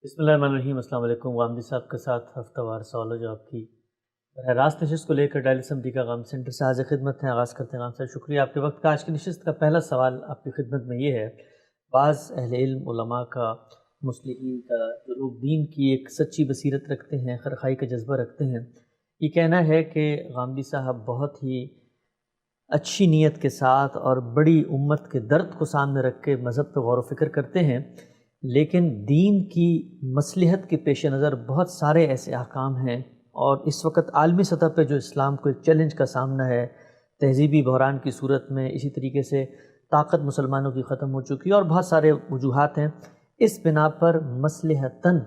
بسم اللہ الرحمن الرحیم۔ السلام علیکم۔ غامدی صاحب کے ساتھ ہفتہ وار سوالو جواب کی براہ راست نشست کو لے کر ڈائل اسمبلی کا غام سینٹر سے حاضر خدمت ہیں۔ آغاز کرتے ہیں غام صاحب، شکریہ آپ کے وقت کا۔ آج کی نشست کا پہلا سوال آپ کی خدمت میں یہ ہے، بعض اہل علم علماء کا، مصلحین کا، جو لوگ دین کی ایک سچی بصیرت رکھتے ہیں، خیرخواہی کا جذبہ رکھتے ہیں، یہ کہنا ہے کہ غامدی صاحب بہت ہی اچھی نیت کے ساتھ اور بڑی امت کے درد کو سامنے رکھ کے مذہب پہ غور و فکر کرتے ہیں، لیکن دین کی مصلحت کے پیش نظر بہت سارے ایسے احکام ہیں، اور اس وقت عالمی سطح پہ جو اسلام کو ایک چیلنج کا سامنا ہے، تہذیبی بحران کی صورت میں، اسی طریقے سے طاقت مسلمانوں کی ختم ہو چکی ہے اور بہت سارے وجوہات ہیں، اس بنا پر مصلحتاً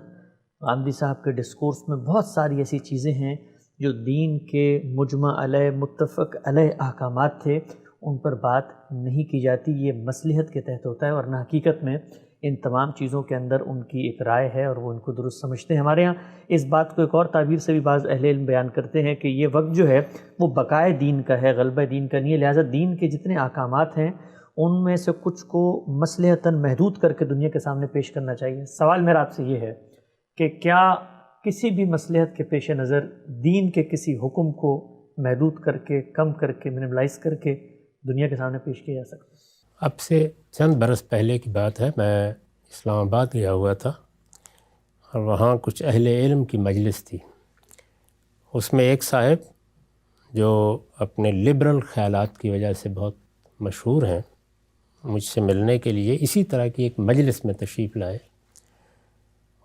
غامدی صاحب کے ڈسکورس میں بہت ساری ایسی چیزیں ہیں جو دین کے مجمع علیہ متفق علیہ احکامات تھے، ان پر بات نہیں کی جاتی۔ یہ مصلحت کے تحت ہوتا ہے، ورنہ حقیقت میں ان تمام چیزوں کے اندر ان کی ایک رائے ہے اور وہ ان کو درست سمجھتے ہیں۔ ہمارے ہاں اس بات کو ایک اور تعبیر سے بھی بعض اہل علم بیان کرتے ہیں کہ یہ وقت جو ہے وہ بقائے دین کا ہے، غلبہ دین کا نہیں ہے، لہٰذا دین کے جتنے احکامات ہیں ان میں سے کچھ کو مصلحتاً محدود کر کے دنیا کے سامنے پیش کرنا چاہیے۔ سوال میرا آپ سے یہ ہے کہ کیا کسی بھی مصلحت کے پیش نظر دین کے کسی حکم کو محدود کر کے، کم کر کے، منیملائز کر کے دنیا کے سامنے پیش کیا جا سکتا ہے؟ اب سے چند برس پہلے کی بات ہے، میں اسلام آباد گیا ہوا تھا اور وہاں کچھ اہل علم کی مجلس تھی۔ اس میں ایک صاحب جو اپنے لبرل خیالات کی وجہ سے بہت مشہور ہیں، مجھ سے ملنے کے لیے اسی طرح کی ایک مجلس میں تشریف لائے،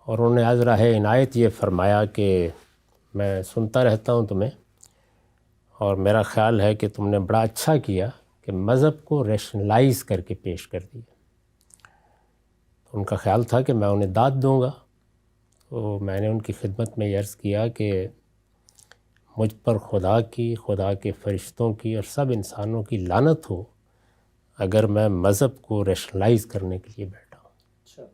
اور انہوں نے از راہ عنایت یہ فرمایا کہ میں سنتا رہتا ہوں تمہیں، اور میرا خیال ہے کہ تم نے بڑا اچھا کیا کہ مذہب کو ریشنلائز کر کے پیش کر دیا۔ ان کا خیال تھا کہ میں انہیں داد دوں گا، تو میں نے ان کی خدمت میں عرض کیا کہ مجھ پر خدا کی، خدا کے فرشتوں کی اور سب انسانوں کی لعنت ہو اگر میں مذہب کو ریشنلائز کرنے کے لیے بیٹھا ہوں۔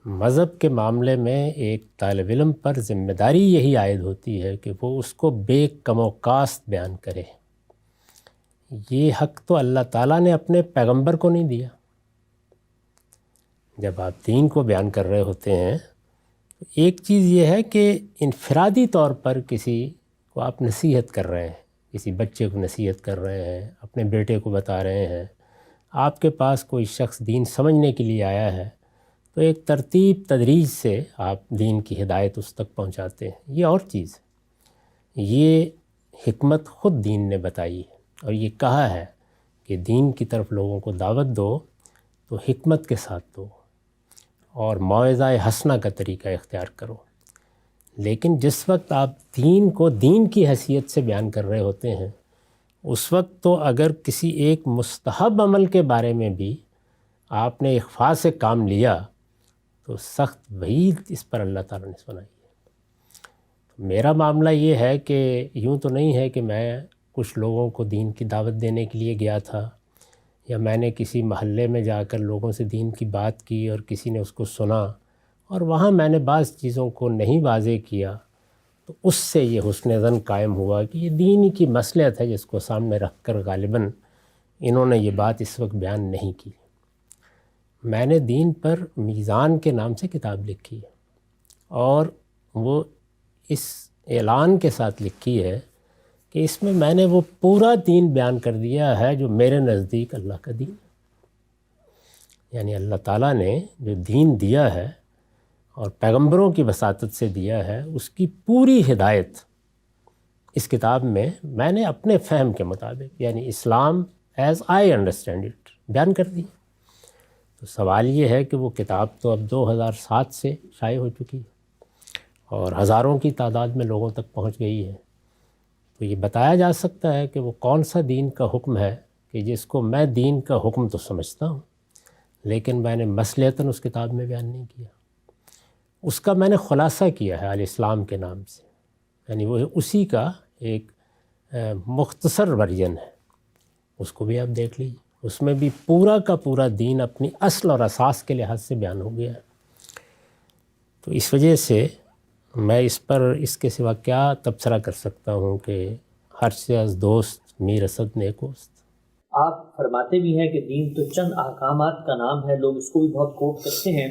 مذہب کے معاملے میں ایک طالب علم پر ذمہ داری یہی عائد ہوتی ہے کہ وہ اس کو بے کم و کاست بیان کرے۔ یہ حق تو اللہ تعالیٰ نے اپنے پیغمبر کو نہیں دیا۔ جب آپ دین کو بیان کر رہے ہوتے ہیں، ایک چیز یہ ہے کہ انفرادی طور پر کسی کو آپ نصیحت کر رہے ہیں، کسی بچے کو نصیحت کر رہے ہیں، اپنے بیٹے کو بتا رہے ہیں، آپ کے پاس کوئی شخص دین سمجھنے کے لیے آیا ہے، تو ایک ترتیب تدریج سے آپ دین کی ہدایت اس تک پہنچاتے ہیں۔ یہ اور چیز ہے، یہ حکمت خود دین نے بتائی ہے، اور یہ کہا ہے کہ دین کی طرف لوگوں کو دعوت دو تو حکمت کے ساتھ دو اور موعظہ حسنہ کا طریقہ اختیار کرو۔ لیکن جس وقت آپ دین کو دین کی حیثیت سے بیان کر رہے ہوتے ہیں، اس وقت تو اگر کسی ایک مستحب عمل کے بارے میں بھی آپ نے اخفاء سے کام لیا تو سخت وعید اس پر اللہ تعالیٰ نے سنائی ہے۔ میرا معاملہ یہ ہے کہ یوں تو نہیں ہے کہ میں کچھ لوگوں کو دین کی دعوت دینے کے لیے گیا تھا، یا میں نے کسی محلے میں جا کر لوگوں سے دین کی بات کی اور کسی نے اس کو سنا اور وہاں میں نے بعض چیزوں کو نہیں واضح کیا، تو اس سے یہ حسن ظن قائم ہوا کہ یہ دین کی مصلحت ہے جس کو سامنے رکھ کر غالباً انہوں نے یہ بات اس وقت بیان نہیں کی۔ میں نے دین پر میزان کے نام سے کتاب لکھی ہے، اور وہ اس اعلان کے ساتھ لکھی ہے کہ اس میں میں نے وہ پورا دین بیان کر دیا ہے جو میرے نزدیک اللہ کا دین ہے۔ یعنی اللہ تعالیٰ نے جو دین دیا ہے اور پیغمبروں کی وساطت سے دیا ہے، اس کی پوری ہدایت اس کتاب میں نے اپنے فہم کے مطابق، یعنی اسلام ایز آئی انڈرسٹینڈ اٹ، بیان کر دی۔ تو سوال یہ ہے کہ وہ کتاب تو اب 2007 سے شائع ہو چکی ہے اور ہزاروں کی تعداد میں لوگوں تک پہنچ گئی ہے۔ تو یہ بتایا جا سکتا ہے کہ وہ کون سا دین کا حکم ہے کہ جس کو میں دین کا حکم تو سمجھتا ہوں، لیکن میں نے مصلحتاً اس کتاب میں بیان نہیں کیا۔ اس کا میں نے خلاصہ کیا ہے الاسلام کے نام سے، یعنی وہ اسی کا ایک مختصر ورژن ہے، اس کو بھی آپ دیکھ لیجیے۔ اس میں بھی پورا کا پورا دین اپنی اصل اور اساس کے لحاظ سے بیان ہو گیا ہے۔ تو اس وجہ سے میں اس پر اس کے سوا کیا تبصرہ کر سکتا ہوں کہ ہر سے از دوست میر اسد نیکوست۔ آپ فرماتے بھی ہیں کہ دین تو چند احکامات کا نام ہے، لوگ اس کو بھی بہت کوٹ کرتے ہیں۔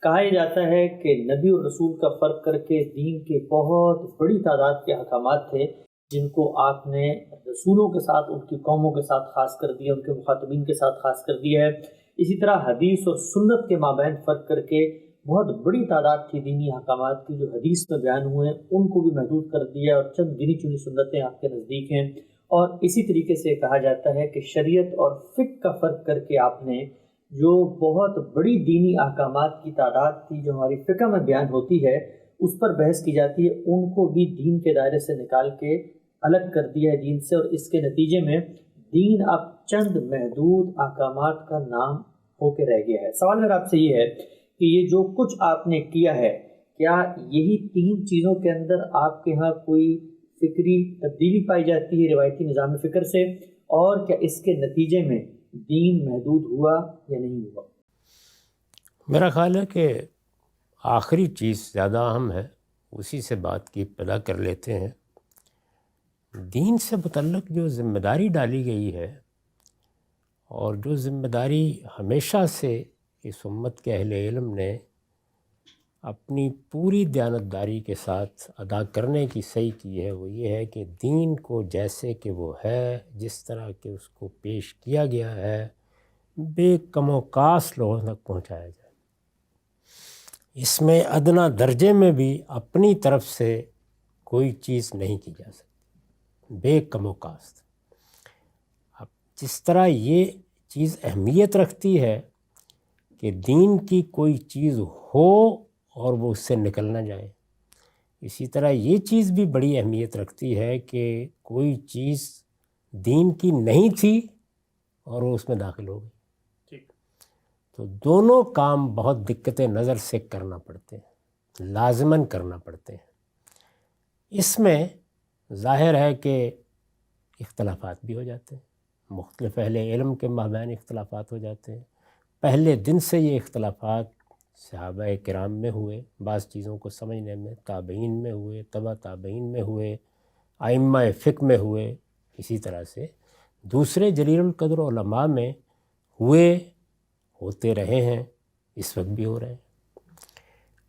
کہا یہ جاتا ہے کہ نبی اور رسول کا فرق کر کے دین کے بہت بڑی تعداد کے احکامات تھے جن کو آپ نے رسولوں کے ساتھ، ان کی قوموں کے ساتھ خاص کر دیا، ان کے مخاطبین کے ساتھ خاص کر دیا ہے۔ اسی طرح حدیث اور سنت کے مابین فرق کر کے بہت بڑی تعداد تھی دینی احکامات کی جو حدیث میں بیان ہوئے ہیں، ان کو بھی محدود کر دیا اور چند گنی چنی سنتیں آپ کے نزدیک ہیں۔ اور اسی طریقے سے کہا جاتا ہے کہ شریعت اور فقہ کا فرق کر کے آپ نے جو بہت بڑی دینی احکامات کی تعداد تھی جو ہماری فقہ میں بیان ہوتی ہے، اس پر بحث کی جاتی ہے، ان کو بھی دین کے دائرے سے نکال کے الگ کر دیا ہے دین سے، اور اس کے نتیجے میں دین اب چند محدود احکامات کا نام ہو کے رہ گیا ہے۔ سوال میرا آپ سے یہ ہے کہ یہ جو کچھ آپ نے کیا ہے، کیا یہی 3 چیزوں کے اندر آپ کے ہاں کوئی فکری تبدیلی پائی جاتی ہے روایتی نظام فکر سے، اور کیا اس کے نتیجے میں دین محدود ہوا یا نہیں ہوا؟ میرا خیال ہے کہ آخری چیز زیادہ اہم ہے، اسی سے بات کی ابتدا کر لیتے ہیں۔ دین سے متعلق جو ذمہ داری ڈالی گئی ہے، اور جو ذمہ داری ہمیشہ سے اس امت کے اہل علم نے اپنی پوری دیانتداری کے ساتھ ادا کرنے کی صحیح کی ہے، وہ یہ ہے کہ دین کو جیسے کہ وہ ہے، جس طرح کہ اس کو پیش کیا گیا ہے، بے کم و کاس لوگوں تک پہنچایا جائے۔ اس میں ادنا درجے میں بھی اپنی طرف سے کوئی چیز نہیں کی جا سکتی، بے کم و کاست۔ اب جس طرح یہ چیز اہمیت رکھتی ہے کہ دین کی کوئی چیز ہو اور وہ اس سے نکل نہ جائے، اسی طرح یہ چیز بھی بڑی اہمیت رکھتی ہے کہ کوئی چیز دین کی نہیں تھی اور وہ اس میں داخل ہو گئی۔ تو دونوں کام بہت دقت نظر سے کرنا پڑتے ہیں، لازماً کرنا پڑتے ہیں۔ اس میں ظاہر ہے کہ اختلافات بھی ہو جاتے ہیں، مختلف اہل علم کے مابین اختلافات ہو جاتے ہیں۔ پہلے دن سے یہ اختلافات صحابہ کرام میں ہوئے، بعض چیزوں کو سمجھنے میں، تابعین میں ہوئے، تبع تابعین میں ہوئے، ائمہ فقہ میں ہوئے، اسی طرح سے دوسرے جلیل القدر علماء میں ہوئے، ہوتے رہے ہیں، اس وقت بھی ہو رہے ہیں۔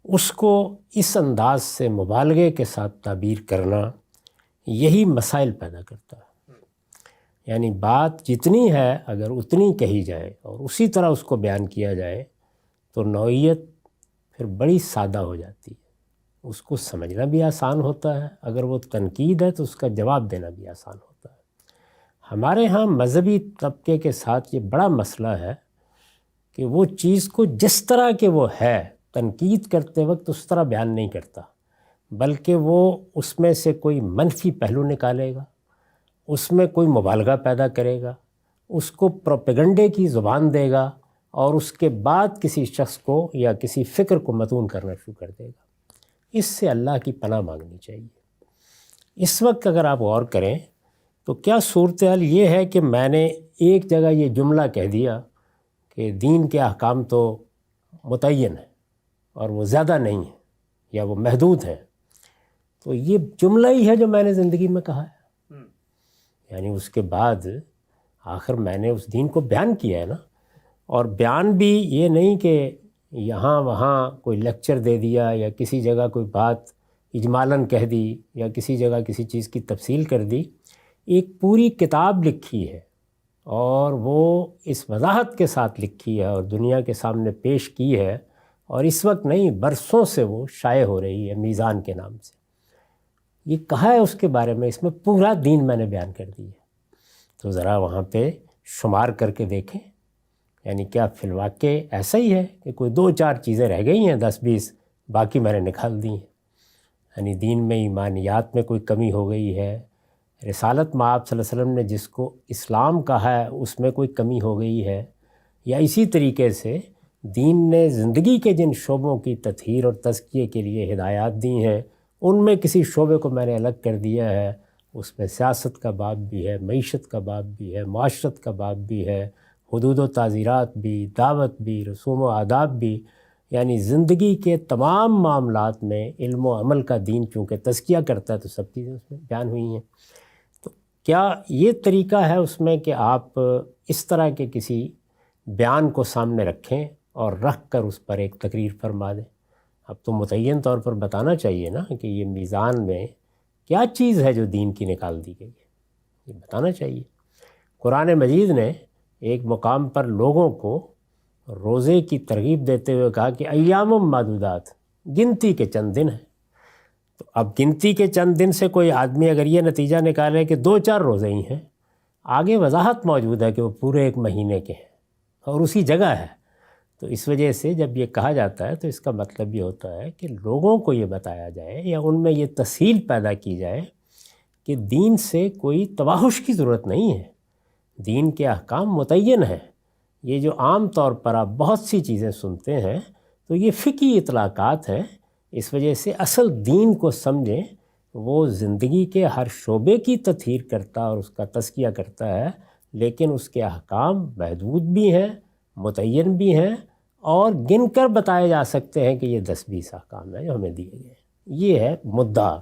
اس کو اس انداز سے مبالغے کے ساتھ تعبیر کرنا یہی مسائل پیدا کرتا ہے۔ یعنی بات جتنی ہے اگر اتنی کہی جائے اور اسی طرح اس کو بیان کیا جائے تو نوعیت پھر بڑی سادہ ہو جاتی ہے، اس کو سمجھنا بھی آسان ہوتا ہے، اگر وہ تنقید ہے تو اس کا جواب دینا بھی آسان ہوتا ہے۔ ہمارے ہاں مذہبی طبقے کے ساتھ یہ بڑا مسئلہ ہے کہ وہ چیز کو جس طرح کہ وہ ہے تنقید کرتے وقت اس طرح بیان نہیں کرتا، بلکہ وہ اس میں سے کوئی منفی پہلو نکالے گا، اس میں کوئی مبالغہ پیدا کرے گا، اس کو پروپیگنڈے کی زبان دے گا، اور اس کے بعد کسی شخص کو یا کسی فکر کو متون کرنا شروع کر دے گا۔ اس سے اللہ کی پناہ مانگنی چاہیے۔ اس وقت اگر آپ غور کریں تو کیا صورتحال یہ ہے کہ میں نے ایک جگہ یہ جملہ کہہ دیا کہ دین کے احکام تو متعین ہیں اور وہ زیادہ نہیں ہیں یا وہ محدود ہیں، تو یہ جملہ ہی ہے جو میں نے زندگی میں کہا ہے۔ یعنی اس کے بعد آخر میں نے اس دین کو بیان کیا ہے نا، اور بیان بھی یہ نہیں کہ یہاں وہاں کوئی لیکچر دے دیا یا کسی جگہ کوئی بات اجمالاً کہہ دی یا کسی جگہ کسی چیز کی تفصیل کر دی، ایک پوری کتاب لکھی ہے اور وہ اس وضاحت کے ساتھ لکھی ہے اور دنیا کے سامنے پیش کی ہے، اور اس وقت نہیں برسوں سے وہ شائع ہو رہی ہے میزان کے نام سے۔ یہ کہا ہے اس کے بارے میں، اس میں پورا دین میں نے بیان کر دی ہے۔ تو ذرا وہاں پہ شمار کر کے دیکھیں، یعنی کیا فی الواقع ایسا ہی ہے کہ کوئی 2-4 چیزیں رہ گئی ہیں، 10-20 باقی میں نے نکال دی ہیں؟ یعنی دین میں ایمانیات میں کوئی کمی ہو گئی ہے، رسالت مآب صلی اللہ علیہ وسلم نے جس کو اسلام کہا ہے اس میں کوئی کمی ہو گئی ہے، یا اسی طریقے سے دین نے زندگی کے جن شعبوں کی تطہیر اور تزکیے کے لیے ہدایات دی ہیں ان میں کسی شعبے کو میں نے الگ کر دیا ہے، اس میں سیاست کا باب بھی ہے، معیشت کا باب بھی ہے، معاشرت کا باب بھی ہے، حدود و تعزیرات بھی، دعوت بھی، رسوم و آداب بھی، یعنی زندگی کے تمام معاملات میں علم و عمل کا دین چونکہ تزکیہ کرتا ہے تو سب چیزیں اس میں بیان ہوئی ہیں۔ تو کیا یہ طریقہ ہے اس میں کہ آپ اس طرح کے کسی بیان کو سامنے رکھیں اور رکھ کر اس پر ایک تقریر فرما دیں۔ اب تو متعین طور پر بتانا چاہیے نا کہ یہ میزان میں کیا چیز ہے جو دین کی نکال دی گئی ہے، یہ بتانا چاہیے۔ قرآن مجید نے ایک مقام پر لوگوں کو روزے کی ترغیب دیتے ہوئے کہا کہ ایام معدودات، گنتی کے چند دن ہیں۔ تو اب گنتی کے چند دن سے کوئی آدمی اگر یہ نتیجہ نکالے کہ 2-4 روزے ہی ہیں، آگے وضاحت موجود ہے کہ وہ پورے ایک مہینے کے ہیں اور اسی جگہ ہے، تو اس وجہ سے جب یہ کہا جاتا ہے تو اس کا مطلب یہ ہوتا ہے کہ لوگوں کو یہ بتایا جائے یا ان میں یہ تسہیل پیدا کی جائے کہ دین سے کوئی تباہش کی ضرورت نہیں ہے، دین کے احکام متعین ہیں۔ یہ جو عام طور پر آپ بہت سی چیزیں سنتے ہیں تو یہ فقہی اطلاقات ہیں، اس وجہ سے اصل دین کو سمجھیں، وہ زندگی کے ہر شعبے کی تطہیر کرتا اور اس کا تزکیہ کرتا ہے، لیکن اس کے احکام محدود بھی ہیں، متعین بھی ہیں، اور گن کر بتائے جا سکتے ہیں کہ یہ 10-20 احکام ہیں جو ہمیں دیے گئے ہیں۔ یہ ہے مدعا،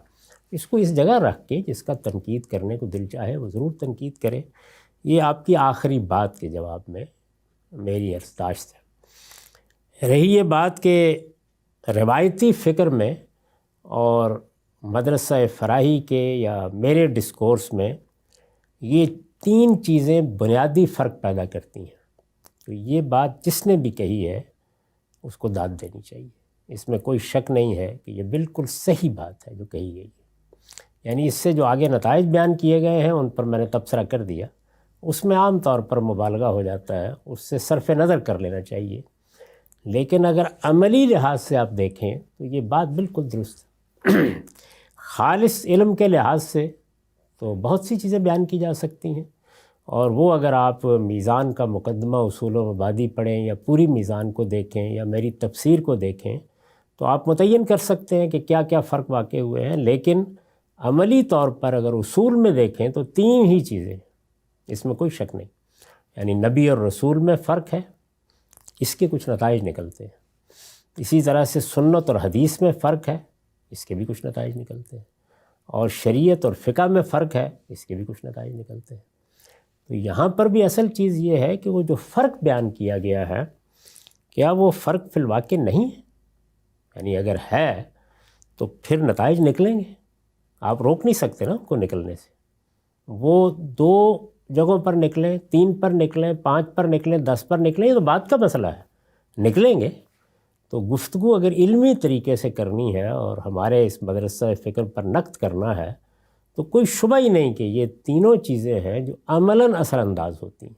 اس کو اس جگہ رکھ کے جس کا تنقید کرنے کو دل چاہے وہ ضرور تنقید کرے۔ یہ آپ کی آخری بات کے جواب میں میری عرضداشت ہے۔ رہی یہ بات کہ روایتی فکر میں اور مدرسہ فراہی کے یا میرے ڈسکورس میں یہ 3 چیزیں بنیادی فرق پیدا کرتی ہیں، تو یہ بات جس نے بھی کہی ہے اس کو داد دینی چاہیے، اس میں کوئی شک نہیں ہے کہ یہ بالکل صحیح بات ہے جو کہی گئی ہے۔ یعنی اس سے جو آگے نتائج بیان کیے گئے ہیں ان پر میں نے تبصرہ کر دیا، اس میں عام طور پر مبالغہ ہو جاتا ہے، اس سے صرف نظر کر لینا چاہیے، لیکن اگر عملی لحاظ سے آپ دیکھیں تو یہ بات بالکل درست ہے۔ خالص علم کے لحاظ سے تو بہت سی چیزیں بیان کی جا سکتی ہیں، اور وہ اگر آپ میزان کا مقدمہ اصول و مبادی پڑھیں یا پوری میزان کو دیکھیں یا میری تفسیر کو دیکھیں تو آپ متعین کر سکتے ہیں کہ کیا کیا فرق واقع ہوئے ہیں، لیکن عملی طور پر اگر اصول میں دیکھیں تو 3 ہی چیزیں، اس میں کوئی شک نہیں۔ یعنی نبی اور رسول میں فرق ہے، اس کے کچھ نتائج نکلتے ہیں۔ اسی طرح سے سنت اور حدیث میں فرق ہے، اس کے بھی کچھ نتائج نکلتے ہیں، اور شریعت اور فقہ میں فرق ہے، اس کے بھی کچھ نتائج نکلتے ہیں۔ تو یہاں پر بھی اصل چیز یہ ہے کہ وہ جو فرق بیان کیا گیا ہے کیا وہ فرق فی الواقع نہیں ہے؟ یعنی اگر ہے تو پھر نتائج نکلیں گے، آپ روک نہیں سکتے نا ان کو نکلنے سے۔ وہ 2 جگہوں پر نکلیں، 3 پر نکلیں، 5 پر نکلیں، 10 پر نکلیں، یہ تو بات کا مسئلہ ہے، نکلیں گے۔ تو گفتگو اگر علمی طریقے سے کرنی ہے اور ہمارے اس مدرسہ فکر پر نقد کرنا ہے تو کوئی شبہ ہی نہیں کہ یہ تینوں چیزیں ہیں جو عملاً اثر انداز ہوتی ہیں،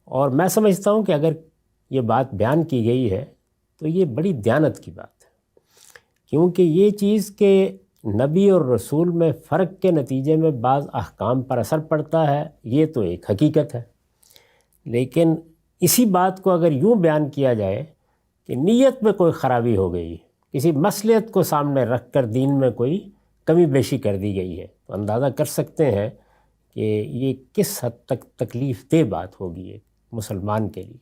اور میں سمجھتا ہوں کہ اگر یہ بات بیان کی گئی ہے تو یہ بڑی دیانت کی بات ہے، کیونکہ یہ چیز کہ نبی اور رسول میں فرق کے نتیجے میں بعض احکام پر اثر پڑتا ہے یہ تو ایک حقیقت ہے، لیکن اسی بات کو اگر یوں بیان کیا جائے کہ نیت میں کوئی خرابی ہو گئی، کسی مصلحت کو سامنے رکھ کر دین میں کوئی کمی بیشی کر دی گئی ہے، تو اندازہ کر سکتے ہیں کہ یہ کس حد تک تکلیف دہ بات ہوگی ایک مسلمان کے لیے،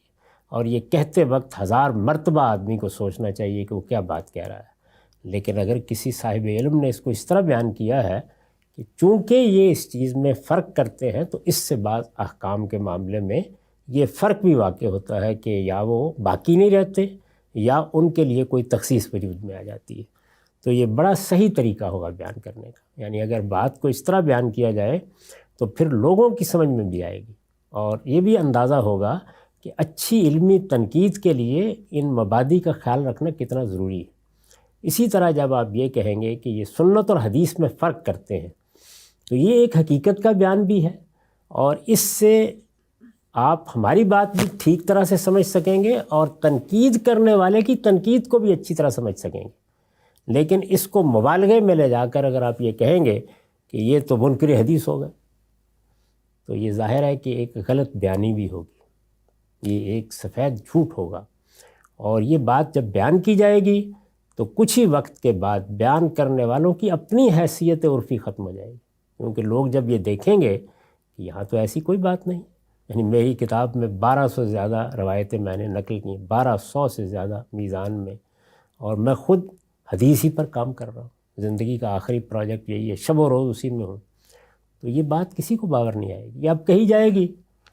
اور یہ کہتے وقت 1000 مرتبہ آدمی کو سوچنا چاہیے کہ وہ کیا بات کہہ رہا ہے۔ لیکن اگر کسی صاحب علم نے اس کو اس طرح بیان کیا ہے کہ چونکہ یہ اس چیز میں فرق کرتے ہیں تو اس سے بعض احکام کے معاملے میں یہ فرق بھی واقع ہوتا ہے کہ یا وہ باقی نہیں رہتے یا ان کے لیے کوئی تخصیص وجود میں آ جاتی ہے، تو یہ بڑا صحیح طریقہ ہوگا بیان کرنے کا۔ یعنی اگر بات کو اس طرح بیان کیا جائے تو پھر لوگوں کی سمجھ میں بھی آئے گی، اور یہ بھی اندازہ ہوگا کہ اچھی علمی تنقید کے لیے ان مبادی کا خیال رکھنا کتنا ضروری ہے۔ اسی طرح جب آپ یہ کہیں گے کہ یہ سنت اور حدیث میں فرق کرتے ہیں تو یہ ایک حقیقت کا بیان بھی ہے، اور اس سے آپ ہماری بات بھی ٹھیک طرح سے سمجھ سکیں گے اور تنقید کرنے والے کی تنقید کو بھی اچھی طرح سمجھ سکیں گے۔ لیکن اس کو مبالغے میں لے جا کر اگر آپ یہ کہیں گے کہ یہ تو منکر حدیث ہو گئے تو یہ ظاہر ہے کہ ایک غلط بیانی بھی ہوگی، یہ ایک سفید جھوٹ ہوگا، اور یہ بات جب بیان کی جائے گی تو کچھ ہی وقت کے بعد بیان کرنے والوں کی اپنی حیثیت عرفی ختم ہو جائے گی، کیونکہ لوگ جب یہ دیکھیں گے کہ یہاں تو ایسی کوئی بات نہیں۔ یعنی میری کتاب میں 1200 سے زیادہ روایتیں میں نے نقل کی، 1200 سے زیادہ میزان میں، اور میں خود حدیث ہی پر کام کر رہا ہوں، زندگی کا آخری پروجیکٹ یہی ہے، شب و روز اسی میں ہوں، تو یہ بات کسی کو باور نہیں آئے گی، یہ اب کہی جائے گی،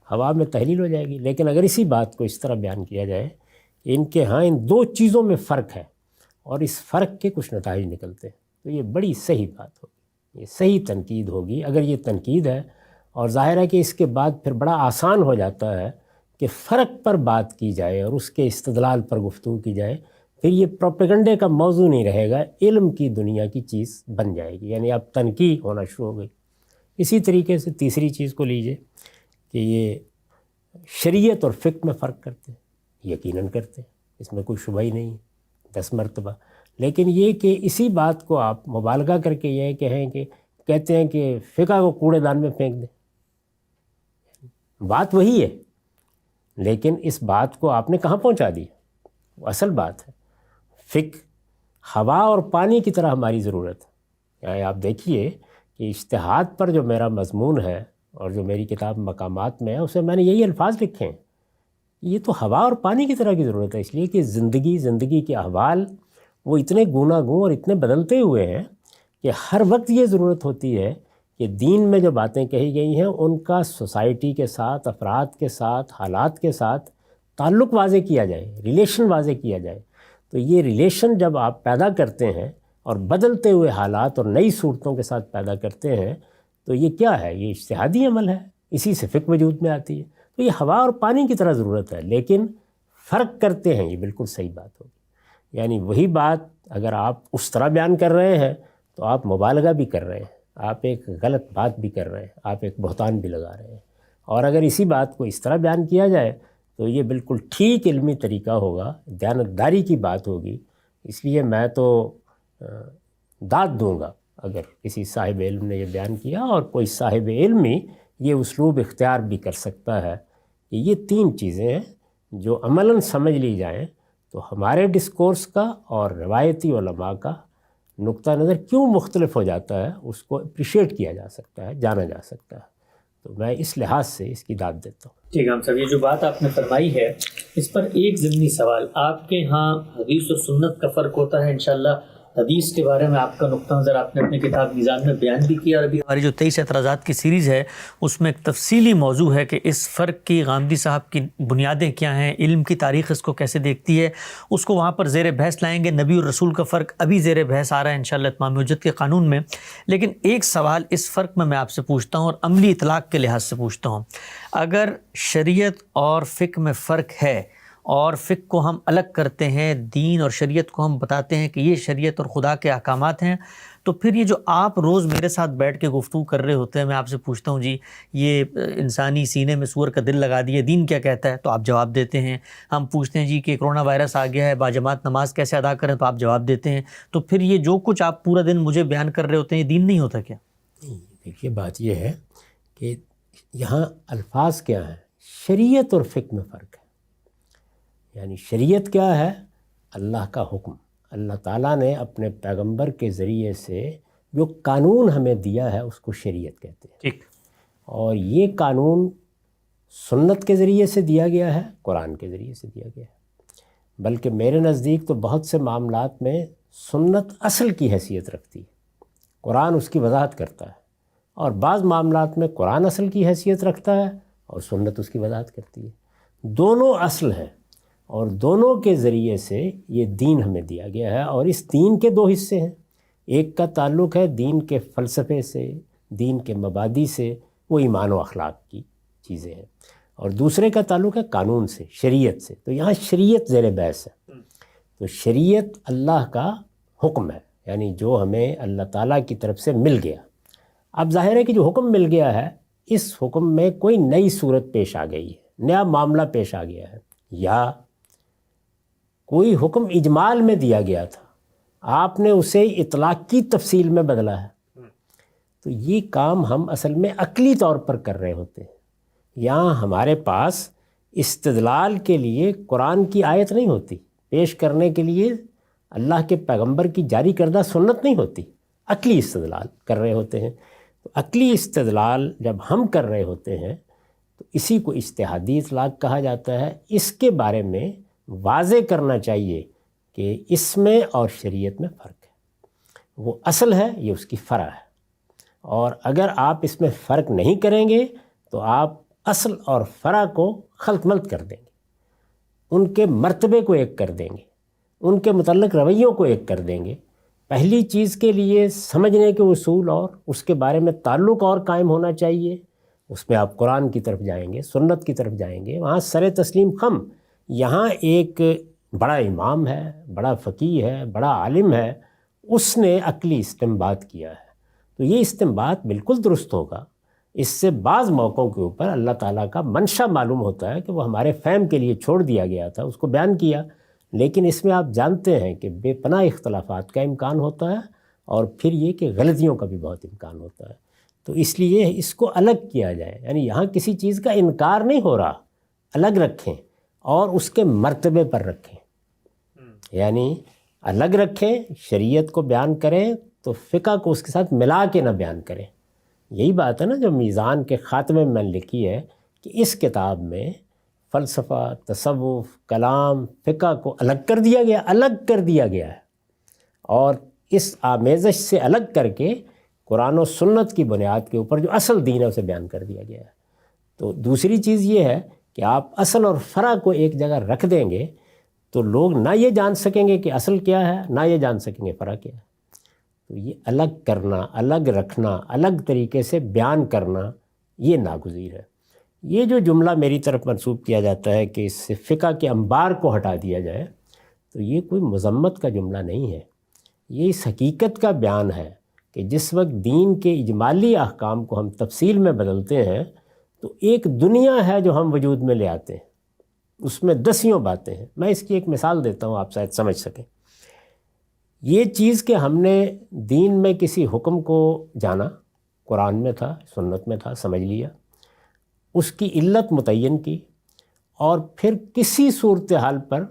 ہوا میں تحلیل ہو جائے گی۔ لیکن اگر اسی بات کو اس طرح بیان کیا جائے ان کے ہاں ان دو چیزوں میں فرق ہے اور اس فرق کے کچھ نتائج نکلتے ہیں. تو یہ بڑی صحیح بات ہوگی, یہ صحیح تنقید ہوگی اگر یہ تنقید ہے. اور ظاہر ہے کہ اس کے بعد پھر بڑا آسان ہو جاتا ہے کہ فرق پر بات کی جائے اور اس کے استدلال پر گفتگو کی جائے. پھر یہ پروپیگنڈے کا موضوع نہیں رہے گا, علم کی دنیا کی چیز بن جائے گی, یعنی اب تنقید ہونا شروع ہو گئی. اسی طریقے سے تیسری چیز کو لیجئے کہ یہ شریعت اور فقہ میں فرق کرتے ہیں, یقیناً کرتے ہیں, اس میں کوئی شبہ ہی نہیں ہے 10 مرتبہ. لیکن یہ کہ اسی بات کو آپ مبالغہ کر کے یہ کہیں کہ کہتے ہیں کہ فقہ کو کوڑے دان میں پھینک دیں. بات وہی ہے لیکن اس بات کو آپ نے کہاں پہنچا دی؟ وہ اصل بات ہے. فقہ ہوا اور پانی کی طرح ہماری ضرورت ہے. یعنی آپ دیکھیے کہ اجتہاد پر جو میرا مضمون ہے اور جو میری کتاب مقامات میں ہے اسے میں نے یہی الفاظ لکھے ہیں. یہ تو ہوا اور پانی کی طرح کی ضرورت ہے, اس لیے کہ زندگی کے احوال وہ اتنے گوناگون اور اتنے بدلتے ہوئے ہیں کہ ہر وقت یہ ضرورت ہوتی ہے کہ دین میں جو باتیں کہی گئی ہیں ان کا سوسائٹی کے ساتھ, افراد کے ساتھ, حالات کے ساتھ تعلق واضح کیا جائے, ریلیشن واضح کیا جائے. تو یہ ریلیشن جب آپ پیدا کرتے ہیں اور بدلتے ہوئے حالات اور نئی صورتوں کے ساتھ پیدا کرتے ہیں تو یہ کیا ہے؟ یہ اجتہادی عمل ہے, اسی سے فقہ وجود میں آتی ہے. تو یہ ہوا اور پانی کی طرح ضرورت ہے لیکن فرق کرتے ہیں, یہ بالکل صحیح بات ہوگی. یعنی وہی بات اگر آپ اس طرح بیان کر رہے ہیں تو آپ مبالغہ بھی کر رہے ہیں, آپ ایک غلط بات بھی کر رہے ہیں, آپ ایک بہتان بھی لگا رہے ہیں. اور اگر اسی بات کو اس طرح بیان کیا جائے تو یہ بالکل ٹھیک علمی طریقہ ہوگا, دیانتداری کی بات ہوگی. اس لیے میں تو داد دوں گا اگر کسی صاحب علم نے یہ بیان کیا, اور کوئی صاحب علم ہی یہ اسلوب اختیار بھی کر سکتا ہے کہ یہ 3 چیزیں ہیں جو عملاً سمجھ لی جائیں تو ہمارے ڈسکورس کا اور روایتی علماء کا نقطہ نظر کیوں مختلف ہو جاتا ہے اس کو اپریشیٹ کیا جا سکتا ہے, جانا جا سکتا ہے. تو میں اس لحاظ سے اس کی داد دیتا ہوں. ٹھیک ہے صاحب, یہ جو بات آپ نے فرمائی ہے اس پر ایک ضمنی سوال. آپ کے ہاں حدیث و سنت کا فرق ہوتا ہے, انشاءاللہ حدیث کے بارے میں آپ کا نقطہ نظر آپ نے اپنی کتاب میزان میں بیان بھی کیا, اور ابھی ہماری جو 23 اعتراضات کی سیریز ہے اس میں ایک تفصیلی موضوع ہے کہ اس فرق کی غامدی صاحب کی بنیادیں کیا ہیں, علم کی تاریخ اس کو کیسے دیکھتی ہے, اس کو وہاں پر زیر بحث لائیں گے. نبی اور رسول کا فرق ابھی زیر بحث آ رہا ہے انشاءاللہ اتمام حجت کے قانون میں. لیکن ایک سوال اس فرق میں آپ سے پوچھتا ہوں اور عملی اطلاق کے لحاظ سے پوچھتا ہوں. اگر شریعت اور فقہ میں فرق ہے اور فقہ کو ہم الگ کرتے ہیں, دین اور شریعت کو ہم بتاتے ہیں کہ یہ شریعت اور خدا کے احکامات ہیں, تو پھر یہ جو آپ روز میرے ساتھ بیٹھ کے گفتگو کر رہے ہوتے ہیں, میں آپ سے پوچھتا ہوں جی یہ انسانی سینے میں سور کا دل لگا دیے, دین کیا کہتا ہے, تو آپ جواب دیتے ہیں. ہم پوچھتے ہیں جی کہ کرونا وائرس آ گیا ہے, باجماعت نماز کیسے ادا کریں, تو آپ جواب دیتے ہیں. تو پھر یہ جو کچھ آپ پورا دن مجھے بیان کر رہے ہوتے ہیں یہ دین نہیں ہوتا کیا؟ دیکھیے بات یہ ہے کہ یہاں الفاظ کیا ہیں, شریعت اور فقہ میں فرق ہے. یعنی شریعت کیا ہے؟ اللہ کا حکم. اللہ تعالیٰ نے اپنے پیغمبر کے ذریعے سے جو قانون ہمیں دیا ہے اس کو شریعت کہتے ہیں. ٹھیک. اور یہ قانون سنت کے ذریعے سے دیا گیا ہے, قرآن کے ذریعے سے دیا گیا ہے. بلکہ میرے نزدیک تو بہت سے معاملات میں سنت اصل کی حیثیت رکھتی ہے, قرآن اس کی وضاحت کرتا ہے. اور بعض معاملات میں قرآن اصل کی حیثیت رکھتا ہے اور سنت اس کی وضاحت کرتی ہے. دونوں اصل ہیں اور دونوں کے ذریعے سے یہ دین ہمیں دیا گیا ہے. اور اس دین کے 2 حصے ہیں. ایک کا تعلق ہے دین کے فلسفے سے, دین کے مبادی سے, وہ ایمان و اخلاق کی چیزیں ہیں. اور دوسرے کا تعلق ہے قانون سے, شریعت سے. تو یہاں شریعت زیر بحث ہے. تو شریعت اللہ کا حکم ہے, یعنی جو ہمیں اللہ تعالیٰ کی طرف سے مل گیا. اب ظاہر ہے کہ جو حکم مل گیا ہے اس حکم میں کوئی نئی صورت پیش آ گئی ہے, نیا معاملہ پیش آ گیا ہے, یا کوئی حکم اجمال میں دیا گیا تھا, آپ نے اسے اطلاق کی تفصیل میں بدلا ہے. تو یہ کام ہم اصل میں عقلی طور پر کر رہے ہوتے ہیں. یہاں ہمارے پاس استدلال کے لیے قرآن کی آیت نہیں ہوتی, پیش کرنے کے لیے اللہ کے پیغمبر کی جاری کردہ سنت نہیں ہوتی, عقلی استدلال کر رہے ہوتے ہیں. تو عقلی استدلال جب ہم کر رہے ہوتے ہیں تو اسی کو اجتہادی اطلاق کہا جاتا ہے. اس کے بارے میں واضح کرنا چاہیے کہ اس میں اور شریعت میں فرق ہے. وہ اصل ہے, یہ اس کی فرع ہے. اور اگر آپ اس میں فرق نہیں کریں گے تو آپ اصل اور فرع کو خلط ملط کر دیں گے. ان کے مرتبے کو ایک کر دیں گے، ان کے متعلق رویوں کو ایک کر دیں گے، پہلی چیز کے لیے سمجھنے کے اصول اور اس کے بارے میں تعلق اور قائم ہونا چاہیے، اس میں آپ قرآن کی طرف جائیں گے، سنت کی طرف جائیں گے، وہاں سر تسلیم خم، یہاں ایک بڑا امام ہے، بڑا فقیہ ہے، بڑا عالم ہے، اس نے عقلی استنباط کیا ہے، تو یہ استنباط بالکل درست ہوگا۔ اس سے بعض موقعوں کے اوپر اللہ تعالیٰ کا منشا معلوم ہوتا ہے کہ وہ ہمارے فہم کے لیے چھوڑ دیا گیا تھا، اس کو بیان کیا، لیکن اس میں آپ جانتے ہیں کہ بے پناہ اختلافات کا امکان ہوتا ہے، اور پھر یہ کہ غلطیوں کا بھی بہت امکان ہوتا ہے، تو اس لیے اس کو الگ کیا جائے، یعنی یہاں کسی چیز کا انکار نہیں ہو رہا، الگ رکھیں اور اس کے مرتبے پر رکھیں، یعنی الگ رکھیں، شریعت کو بیان کریں تو فقہ کو اس کے ساتھ ملا کے نہ بیان کریں۔ یہی بات ہے نا جو میزان کے خاتمے میں لکھی ہے کہ اس کتاب میں فلسفہ، تصوف، کلام، فقہ کو الگ کر دیا گیا ہے، اور اس آمیزش سے الگ کر کے قرآن و سنت کی بنیاد کے اوپر جو اصل دین ہے اسے بیان کر دیا گیا ہے۔ تو دوسری چیز یہ ہے کہ آپ اصل اور فرع کو ایک جگہ رکھ دیں گے تو لوگ نہ یہ جان سکیں گے کہ اصل کیا ہے، نہ یہ جان سکیں گے فرع کیا ہے۔ تو یہ الگ کرنا، الگ رکھنا، الگ طریقے سے بیان کرنا، یہ ناگزیر ہے۔ یہ جو جملہ میری طرف منسوب کیا جاتا ہے کہ اس سے فقہ کے انبار کو ہٹا دیا جائے، تو یہ کوئی مذمت کا جملہ نہیں ہے، یہ اس حقیقت کا بیان ہے کہ جس وقت دین کے اجمالی احکام کو ہم تفصیل میں بدلتے ہیں تو ایک دنیا ہے جو ہم وجود میں لے آتے ہیں، اس میں دسیوں باتیں ہیں۔ میں اس کی ایک مثال دیتا ہوں، آپ شاید سمجھ سکیں۔ یہ چیز کہ ہم نے دین میں کسی حکم کو جانا، قرآن میں تھا، سنت میں تھا، سمجھ لیا، اس کی علت متعین کی، اور پھر کسی صورتحال پر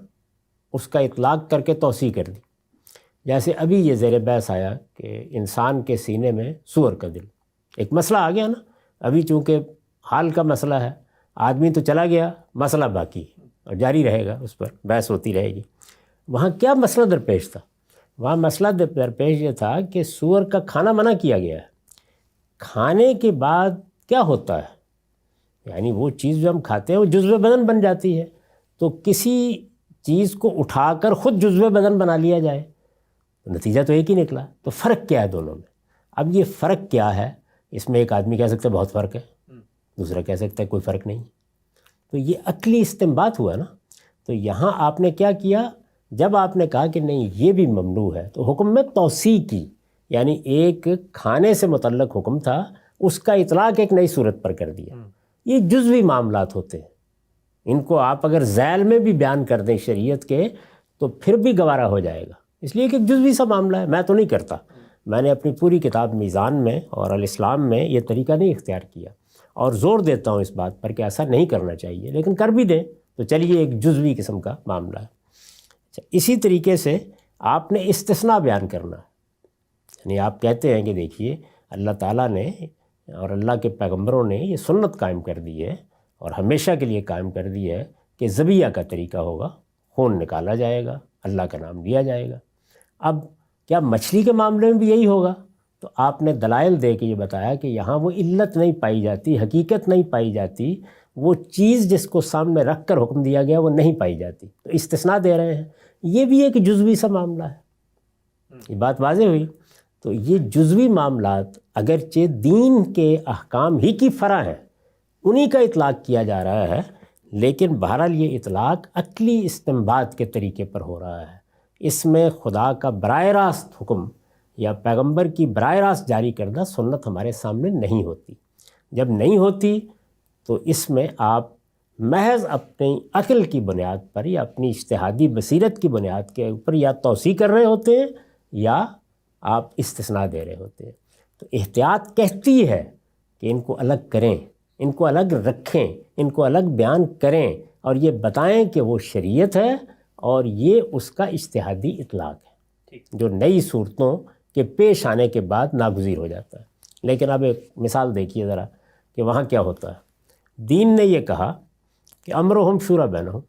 اس کا اطلاق کر کے توسیع کر دی۔ جیسے ابھی یہ زیر بحث آیا کہ انسان کے سینے میں سور کا دل، ایک مسئلہ آ گیا نا، ابھی چونکہ حال کا مسئلہ ہے، آدمی تو چلا گیا، مسئلہ باقی اور جاری رہے گا، اس پر بحث ہوتی رہے گی۔ وہاں کیا مسئلہ درپیش تھا؟ وہاں مسئلہ درپیش یہ تھا کہ سور کا کھانا منع کیا گیا ہے، کھانے کے بعد کیا ہوتا ہے، یعنی وہ چیز جو ہم کھاتے ہیں وہ جزو بدن بن جاتی ہے، تو کسی چیز کو اٹھا کر خود جزو بدن بنا لیا جائے، نتیجہ تو ایک ہی نکلا۔ تو فرق کیا ہے دونوں میں؟ اب یہ فرق کیا ہے، اس میں ایک آدمی کہہ سکتا ہے بہت فرق ہے، دوسرا کہہ سکتا ہے کوئی فرق نہیں۔ تو یہ عقلی استنباط ہوا نا۔ تو یہاں آپ نے کیا کیا، جب آپ نے کہا کہ نہیں یہ بھی ممنوع ہے تو حکم میں توسیع کی، یعنی ایک کھانے سے متعلق حکم تھا، اس کا اطلاق ایک نئی صورت پر کر دیا۔ یہ جزوی معاملات ہوتے ہیں، ان کو آپ اگر ذیل میں بھی بیان کر دیں شریعت کے تو پھر بھی گوارا ہو جائے گا، اس لیے کہ ایک جزوی سا معاملہ ہے۔ میں تو نہیں کرتا، میں نے اپنی پوری کتاب میزان میں اور الاسلام میں یہ طریقہ نہیں اختیار کیا، اور زور دیتا ہوں اس بات پر کہ ایسا نہیں کرنا چاہیے، لیکن کر بھی دیں تو چلیے ایک جزوی قسم کا معاملہ ہے۔ اسی طریقے سے آپ نے استثناء بیان کرنا ہے، یعنی آپ کہتے ہیں کہ دیکھیے اللہ تعالیٰ نے اور اللہ کے پیغمبروں نے یہ سنت قائم کر دی ہے اور ہمیشہ کے لیے قائم کر دی ہے کہ ذبیحہ کا طریقہ ہوگا، خون نکالا جائے گا، اللہ کا نام لیا جائے گا۔ اب کیا مچھلی کے معاملے میں بھی یہی ہوگا؟ تو آپ نے دلائل دے کے یہ بتایا کہ یہاں وہ علت نہیں پائی جاتی، حقیقت نہیں پائی جاتی، وہ چیز جس کو سامنے رکھ کر حکم دیا گیا وہ نہیں پائی جاتی، تو استثناء دے رہے ہیں۔ یہ بھی ایک جزوی سا معاملہ ہے، یہ بات واضح ہوئی۔ تو یہ جزوی معاملات اگرچہ دین کے احکام ہی کی فرع ہیں، انہی کا اطلاق کیا جا رہا ہے، لیکن بہرحال یہ اطلاق عقلی استنباط کے طریقے پر ہو رہا ہے۔ اس میں خدا کا براہ راست حکم یا پیغمبر کی براہ راست جاری کردہ سنت ہمارے سامنے نہیں ہوتی۔ جب نہیں ہوتی تو اس میں آپ محض اپنی عقل کی بنیاد پر یا اپنی اجتہادی بصیرت کی بنیاد کے اوپر یا توسیع کر رہے ہوتے ہیں یا آپ استثناء دے رہے ہوتے ہیں۔ تو احتیاط کہتی ہے کہ ان کو الگ کریں، ان کو الگ رکھیں، ان کو الگ بیان کریں اور یہ بتائیں کہ وہ شریعت ہے اور یہ اس کا اجتہادی اطلاق ہے جو نئی صورتوں کے پیش آنے کے بعد ناگزیر ہو جاتا ہے۔ لیکن اب ایک مثال دیکھیے ذرا کہ وہاں کیا ہوتا ہے۔ دین نے یہ کہا کہ امرہم شوری بینہم،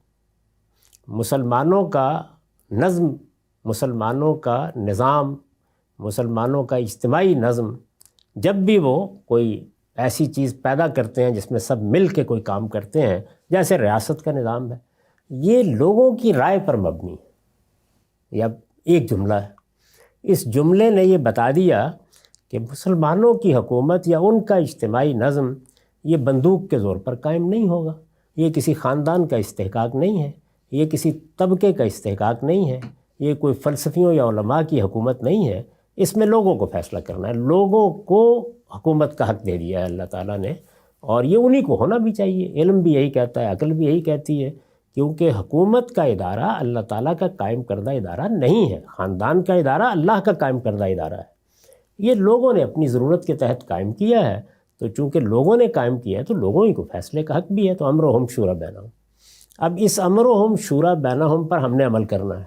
مسلمانوں کا نظم، مسلمانوں کا نظام، مسلمانوں کا اجتماعی نظم، جب بھی وہ کوئی ایسی چیز پیدا کرتے ہیں جس میں سب مل کے کوئی کام کرتے ہیں، جیسے ریاست کا نظام ہے، یہ لوگوں کی رائے پر مبنی ہے۔ یا ایک جملہ ہے، اس جملے نے یہ بتا دیا کہ مسلمانوں کی حکومت یا ان کا اجتماعی نظم یہ بندوق کے زور پر قائم نہیں ہوگا، یہ کسی خاندان کا استحقاق نہیں ہے، یہ کسی طبقے کا استحقاق نہیں ہے، یہ کوئی فلسفیوں یا علماء کی حکومت نہیں ہے، اس میں لوگوں کو فیصلہ کرنا ہے۔ لوگوں کو حکومت کا حق دے دیا ہے اللہ تعالیٰ نے، اور یہ انہی کو ہونا بھی چاہیے۔ علم بھی یہی کہتا ہے، عقل بھی یہی کہتی ہے، کیونکہ حکومت کا ادارہ اللہ تعالیٰ کا قائم کردہ ادارہ نہیں ہے، خاندان کا ادارہ اللہ کا قائم کردہ ادارہ ہے۔ یہ لوگوں نے اپنی ضرورت کے تحت قائم کیا ہے، تو چونکہ لوگوں نے قائم کیا ہے تو لوگوں ہی کو فیصلے کا حق بھی ہے۔ تو امرہم شورا بینہم، اب اس امرہم شورا بینہم پر ہم نے عمل کرنا ہے۔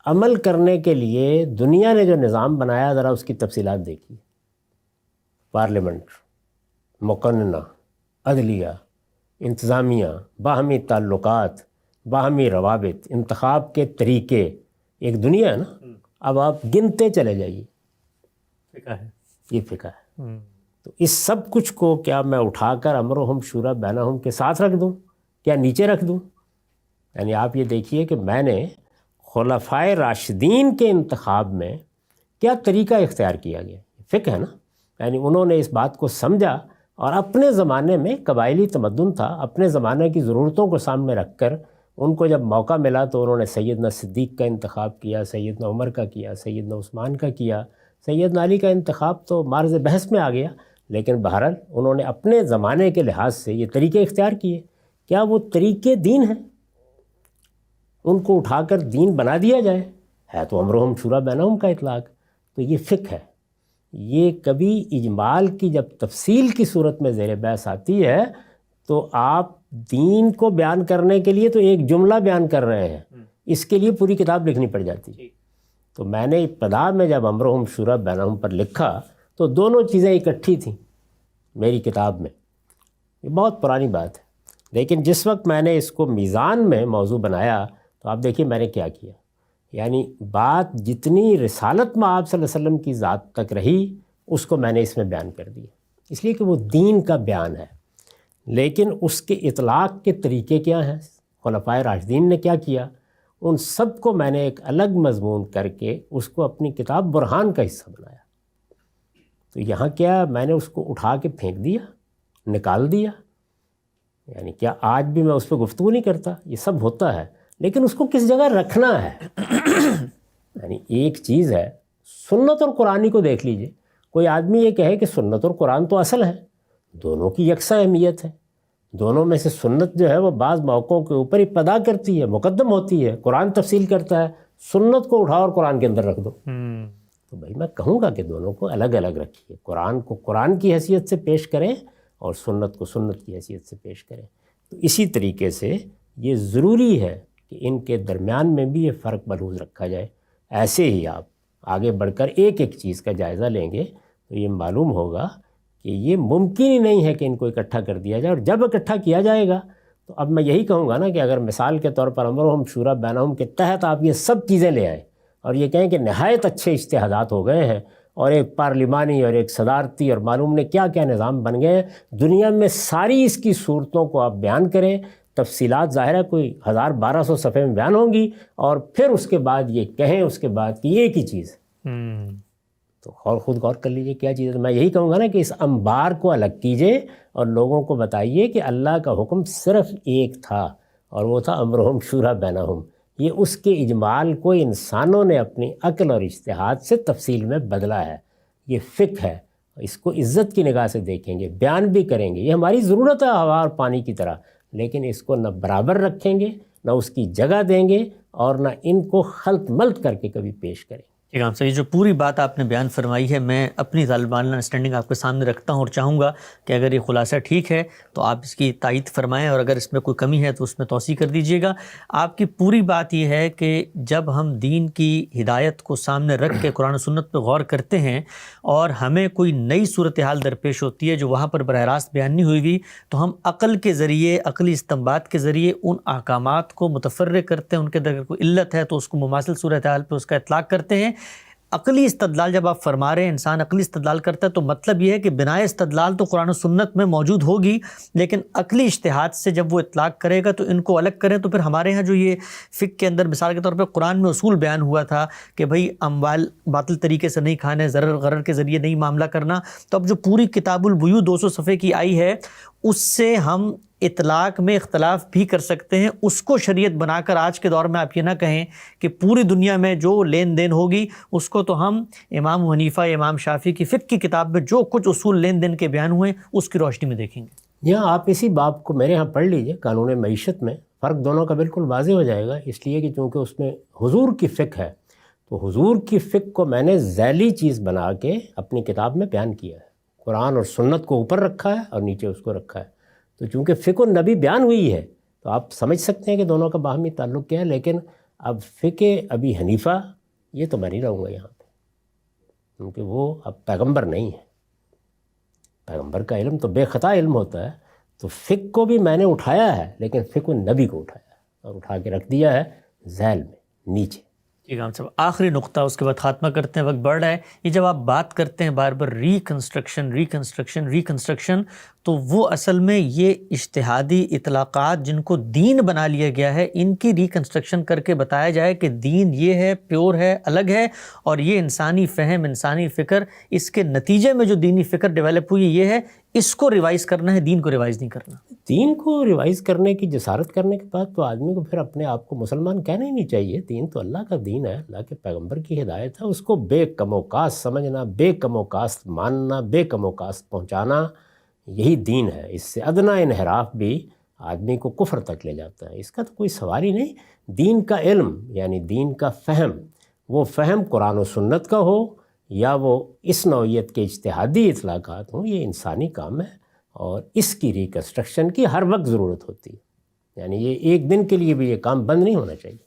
عمل کرنے کے لیے دنیا نے جو نظام بنایا، ذرا اس کی تفصیلات دیکھیے۔ پارلیمنٹ، مقننہ، عدلیہ، انتظامیہ، باہمی تعلقات، باہمی روابط، انتخاب کے طریقے، ایک دنیا ہے نا۔ اب آپ گنتے چلے جائیے، فقہ ہے، یہ فقہ ہے۔ تو اس سب کچھ کو کیا میں اٹھا کر امرہم شورا بینہم کے ساتھ رکھ دوں، کیا نیچے رکھ دوں؟ یعنی آپ یہ دیکھیے کہ میں نے خلفائے راشدین کے انتخاب میں کیا طریقہ اختیار کیا گیا، فقہ ہے نا۔ یعنی انہوں نے اس بات کو سمجھا، اور اپنے زمانے میں قبائلی تمدن تھا، اپنے زمانے کی ضرورتوں کو سامنے رکھ کر ان کو جب موقع ملا تو انہوں نے سیدنا صدیق کا انتخاب کیا، سیدنا عمر کا کیا، سیدنا عثمان کا کیا، سیدنا علی کا انتخاب تو مارز بحث میں آ گیا، لیکن بہرحال انہوں نے اپنے زمانے کے لحاظ سے یہ طریقے اختیار کیے۔ کیا وہ طریقے دین ہیں؟ ان کو اٹھا کر دین بنا دیا جائے، ہے تو امرہم شورا بینہم کا اطلاق۔ تو یہ فقہ ہے۔ یہ کبھی اجمال کی جب تفصیل کی صورت میں زیر بحث آتی ہے تو آپ دین کو بیان کرنے کے لیے تو ایک جملہ بیان کر رہے ہیں، اس کے لیے پوری کتاب لکھنی پڑ جاتی۔ تو میں نے ابتدا میں جب امرہم شورا بینہم پر لکھا تو دونوں چیزیں اکٹھی تھیں میری کتاب میں۔ یہ بہت پرانی بات ہے، لیکن جس وقت میں نے اس کو میزان میں موضوع بنایا تو آپ دیکھیے میں نے کیا کیا۔ یعنی بات جتنی رسالت میں آپ صلی اللہ علیہ وسلم کی ذات تک رہی اس کو میں نے اس میں بیان کر دیا، اس لیے کہ وہ دین کا بیان ہے، لیکن اس کے اطلاق کے طریقے کیا ہیں، خلفائے راشدین نے کیا کیا، ان سب کو میں نے ایک الگ مضمون کر کے اس کو اپنی کتاب برہان کا حصہ بنایا۔ تو یہاں کیا میں نے اس کو اٹھا کے پھینک دیا، نکال دیا؟ یعنی کیا آج بھی میں اس پہ گفتگو نہیں کرتا؟ یہ سب ہوتا ہے، لیکن اس کو کس جگہ رکھنا ہے۔ یعنی ایک چیز ہے، سنت اور قرآن کو دیکھ لیجئے۔ کوئی آدمی یہ کہے کہ سنت اور قرآن تو اصل ہے، دونوں کی یکساں اہمیت ہے، دونوں میں سے سنت جو ہے وہ بعض موقعوں کے اوپر ابتدا کرتی ہے، مقدم ہوتی ہے، قرآن تفصیل کرتا ہے، سنت کو اٹھاؤ اور قرآن کے اندر رکھ دو۔ تو بھائی میں کہوں گا کہ دونوں کو الگ الگ رکھیے، قرآن کو قرآن کی حیثیت سے پیش کریں اور سنت کو سنت کی حیثیت سے پیش کریں۔ تو اسی طریقے سے یہ ضروری ہے کہ ان کے درمیان میں بھی یہ فرق ملحوظ رکھا جائے۔ ایسے ہی آپ آگے بڑھ کر ایک ایک چیز کا جائزہ لیں گے تو یہ معلوم ہوگا کہ یہ ممکن ہی نہیں ہے کہ ان کو اکٹھا کر دیا جائے، اور جب اکٹھا کیا جائے گا تو اب میں یہی کہوں گا نا کہ اگر مثال کے طور پر امرہم شورا بینہم کے تحت آپ یہ سب چیزیں لے آئیں اور یہ کہیں کہ نہایت اچھے اجتہادات ہو گئے ہیں اور ایک پارلیمانی اور ایک صدارتی اور معلوم نے کیا کیا نظام بن گئے ہیں، دنیا میں ساری اس کی صورتوں کو آپ بیان کریں، تفصیلات ظاہر ہے کوئی 1200 صفحے میں بیان ہوں گی، اور پھر اس کے بعد یہ کہیں اس کے بعد کہ ایک ہی چیز تو خود غور کر لیجئے کیا چیز ہے۔ میں یہی کہوں گا نا کہ اس انبار کو الگ کیجئے اور لوگوں کو بتائیے کہ اللہ کا حکم صرف ایک تھا اور وہ تھا امرہم شورا بینہم۔ یہ اس کے اجمال کو انسانوں نے اپنی عقل اور اجتہاد سے تفصیل میں بدلا ہے۔ یہ فقہ ہے، اس کو عزت کی نگاہ سے دیکھیں گے، بیان بھی کریں گے، یہ ہماری ضرورت ہے ہوا اور پانی کی طرح، لیکن اس کو نہ برابر رکھیں گے، نہ اس کی جگہ دیں گے، اور نہ ان کو خلط ملط کر کے کبھی پیش کریں۔ ٹھیک ہے، یہ جو پوری بات آپ نے بیان فرمائی ہے، میں اپنی غالبانہ انڈرسٹینڈنگ آپ کے سامنے رکھتا ہوں اور چاہوں گا کہ اگر یہ خلاصہ ٹھیک ہے تو آپ اس کی تائید فرمائیں، اور اگر اس میں کوئی کمی ہے تو اس میں توسیع کر دیجیے گا۔ آپ کی پوری بات یہ ہے کہ جب ہم دین کی ہدایت کو سامنے رکھ کے قرآن و سنت پہ غور کرتے ہیں اور ہمیں کوئی نئی صورتحال درپیش ہوتی ہے جو وہاں پر براہ راست بیان نہیں ہوئی ہوئی، تو ہم عقل کے ذریعے، عقلی استنباط کے ذریعے ان احکامات کو متفرع کرتے ہیں، ان کے اندر کوئی علت ہے تو اس کو مماثل صورتحال پہ اس کا اطلاق کرتے ہیں۔ عقلی استدلال جب آپ فرما رہے ہیں انسان عقلی استدلال کرتا ہے تو مطلب یہ ہے کہ بنائے استدلال تو قرآن و سنت میں موجود ہوگی، لیکن عقلی اجتہاد سے جب وہ اطلاق کرے گا تو ان کو الگ کریں. تو پھر ہمارے ہاں جو یہ فقہ کے اندر مثال کے طور پہ قرآن میں اصول بیان ہوا تھا کہ بھئی اموال باطل طریقے سے نہیں کھانے، ضرر غرر کے ذریعے نہیں معاملہ کرنا، تو اب جو پوری کتاب البیوع 200 صفحے کی آئی ہے اس سے ہم اطلاق میں اختلاف بھی کر سکتے ہیں. اس کو شریعت بنا کر آج کے دور میں آپ یہ نہ کہیں کہ پوری دنیا میں جو لین دین ہوگی اس کو تو ہم امام حنیفہ امام شافعی کی فقہ کی کتاب میں جو کچھ اصول لین دین کے بیان ہوئے اس کی روشنی میں دیکھیں گے. یہاں آپ اسی باب کو میرے ہاں پڑھ لیجئے، قانون معیشت میں فرق دونوں کا بالکل واضح ہو جائے گا، اس لیے کہ چونکہ اس میں حضور کی فقہ ہے تو حضور کی فقہ کو میں نے ذیلی چیز بنا کے اپنی کتاب میں بیان کیا ہے. قرآن اور سنت کو اوپر رکھا ہے اور نیچے اس کو رکھا ہے. تو چونکہ فقہ النبی بیان ہوئی ہے تو آپ سمجھ سکتے ہیں کہ دونوں کا باہمی تعلق کیا ہے. لیکن اب فقہ ابی حنیفہ یہ تو میں نہیں رہوں گا یہاں پہ، کیونکہ وہ اب پیغمبر نہیں ہے. پیغمبر کا علم تو بے خطا علم ہوتا ہے. تو فقہ کو بھی میں نے اٹھایا ہے لیکن فقہ النبی کو اٹھایا ہے اور اٹھا کے رکھ دیا ہے ذیل میں نیچے. ٹھیک ہے صاحب، آخری نقطہ اس کے بعد خاتمہ کرتے ہیں، وقت بڑھ رہا ہے. یہ جب آپ بات کرتے ہیں بار بار ریکنسٹرکشن تو وہ اصل میں یہ اجتہادی اطلاقات جن کو دین بنا لیا گیا ہے ان کی ریکنسٹرکشن کر کے بتایا جائے کہ دین یہ ہے، پیور ہے، الگ ہے، اور یہ انسانی فہم انسانی فکر اس کے نتیجے میں جو دینی فکر ڈیولپ ہوئی یہ ہے، اس کو ریوائز کرنا ہے، دین کو ریوائز نہیں کرنا. دین کو ریوائز کرنے کی جسارت کرنے کے بعد تو آدمی کو پھر اپنے آپ کو مسلمان کہنا ہی نہیں چاہیے. دین تو اللہ کا دین ہے، اللہ کے پیغمبر کی ہدایت ہے. اس کو بے کم و کاست سمجھنا، بے کم و کاست ماننا، بے کم و کاست پہنچانا، یہی دین ہے. اس سے ادنا انحراف بھی آدمی کو کفر تک لے جاتا ہے. اس کا تو کوئی سوال ہی نہیں. دین کا علم یعنی دین کا فہم، وہ فہم قرآن و سنت کا ہو یا وہ اس نوعیت کے اجتہادی اطلاقات ہوں، یہ انسانی کام ہے اور اس کی ریکنسٹرکشن کی ہر وقت ضرورت ہوتی ہے. یعنی یہ ایک دن کے لیے بھی یہ کام بند نہیں ہونا چاہیے.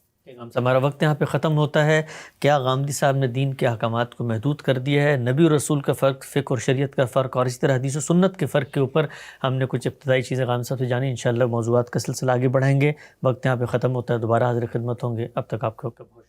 ہمارا وقت یہاں پہ ختم ہوتا ہے. کیا غامدی صاحب نے دین کے احکامات کو محدود کر دیا ہے؟ نبی اور رسول کا فرق، فقہ اور شریعت کا فرق، اور اسی طرح حدیث و سنت کے فرق کے اوپر ہم نے کچھ ابتدائی چیزیں غامدی صاحب سے جانی. انشاءاللہ موضوعات کا سلسلہ آگے بڑھائیں گے. وقت یہاں پہ ختم ہوتا ہے، دوبارہ حاضر خدمت ہوں گے. اب تک آپ کا بہت شکریہ.